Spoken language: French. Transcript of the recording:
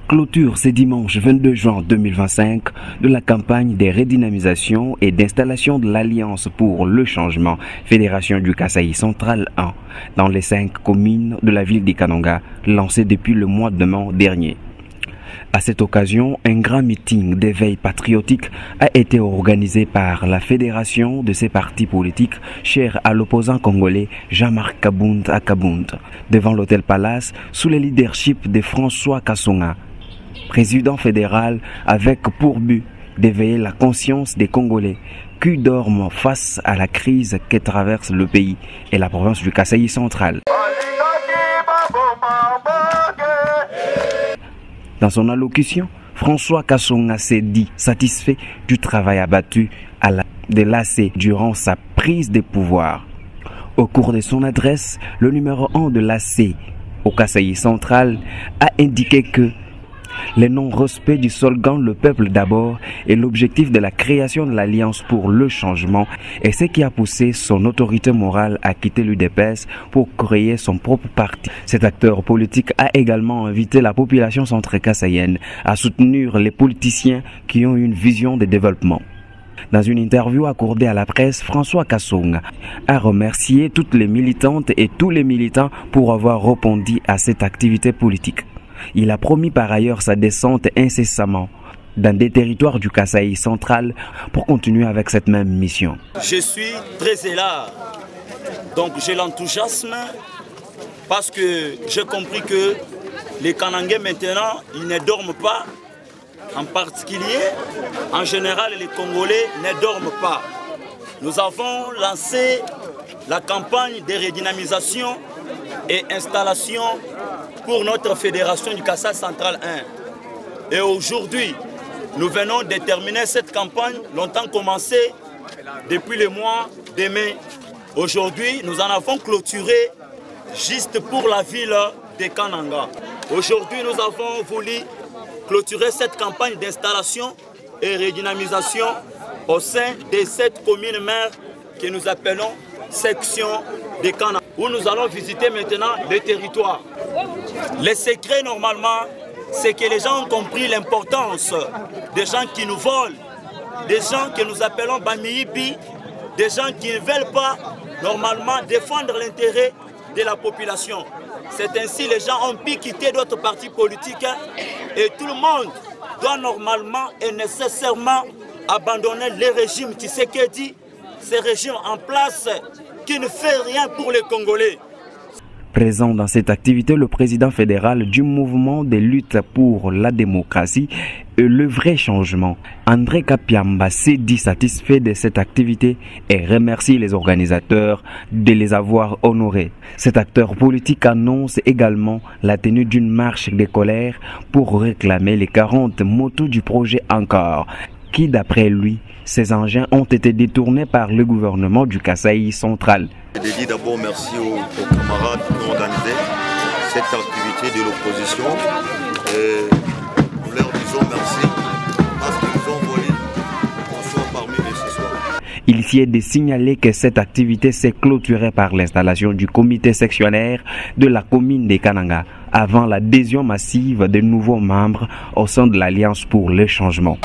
clôture ce dimanche 22 juin 2025 de la campagne de redynamisation et d'installation de l'Alliance pour le changement Fédération du Kasaï Central 1 dans les 5 communes de la ville de Kananga lancée depuis le mois de mai dernier. À cette occasion, un grand meeting d'éveil patriotique a été organisé par la fédération de ces partis politiques chers à l'opposant congolais Jean-Marc Kabound à Kabound, devant l'hôtel Palace sous le leadership de François Kasonga, président fédéral, avec pour but d'éveiller la conscience des Congolais qui dorment face à la crise que traverse le pays et la province du Kasaï central. Dans son allocution, François Kasonga s'est dit satisfait du travail abattu de l'AC durant sa prise de pouvoir. Au cours de son adresse, le numéro 1 de l'AC au Kasaï central a indiqué que le non-respect du slogan « Le peuple d'abord » est l'objectif de la création de l'Alliance pour le changement et ce qui a poussé son autorité morale à quitter l'UDPS pour créer son propre parti. Cet acteur politique a également invité la population centre-kassaïenne à soutenir les politiciens qui ont une vision de développement. Dans une interview accordée à la presse, François Kasonga a remercié toutes les militantes et tous les militants pour avoir répondu à cette activité politique. Il a promis par ailleurs sa descente incessamment dans des territoires du Kasaï central pour continuer avec cette même mission. Je suis très élard, donc j'ai l'enthousiasme parce que j'ai compris que les Kanangais maintenant, ils ne dorment pas. En particulier, en général, les Congolais ne dorment pas. Nous avons lancé la campagne de redynamisation et installation pour notre fédération du Kasaï central 1. Et aujourd'hui, nous venons de terminer cette campagne, longtemps commencée depuis le mois de mai. Aujourd'hui, nous en avons clôturé juste pour la ville de Kananga. Aujourd'hui, nous avons voulu clôturer cette campagne d'installation et redynamisation au sein de cette commune mère que nous appelons section de Kananga, où nous allons visiter maintenant les territoires. Le secret, normalement, c'est que les gens ont compris l'importance des gens qui nous volent, des gens que nous appelons Bamiibi, des gens qui ne veulent pas, normalement, défendre l'intérêt de la population. C'est ainsi que les gens ont pu quitter d'autres partis politiques et tout le monde doit normalement et nécessairement abandonner les régimes Tshisekedi, ces régimes en place qui ne fait rien pour les Congolais. Présent dans cette activité, le président fédéral du mouvement de lutte pour la démocratie et le vrai changement, André Kapiamba, s'est dit satisfait de cette activité et remercie les organisateurs de les avoir honorés. Cet acteur politique annonce également la tenue d'une marche de colère pour réclamer les 40 motos du projet Encore, qui d'après lui, ces engins ont été détournés par le gouvernement du Kasaï central. Je dis d'abord merci aux camarades qui ont organisé cette activité de l'opposition. Nous leur disons merci parce qu'ils nous ont volé qu'on soit parmi eux ce soir. Il s'y est de signaler que cette activité s'est clôturée par l'installation du comité sectionnaire de la commune de Kananga avant l'adhésion massive de nouveaux membres au sein de l'Alliance pour le changement.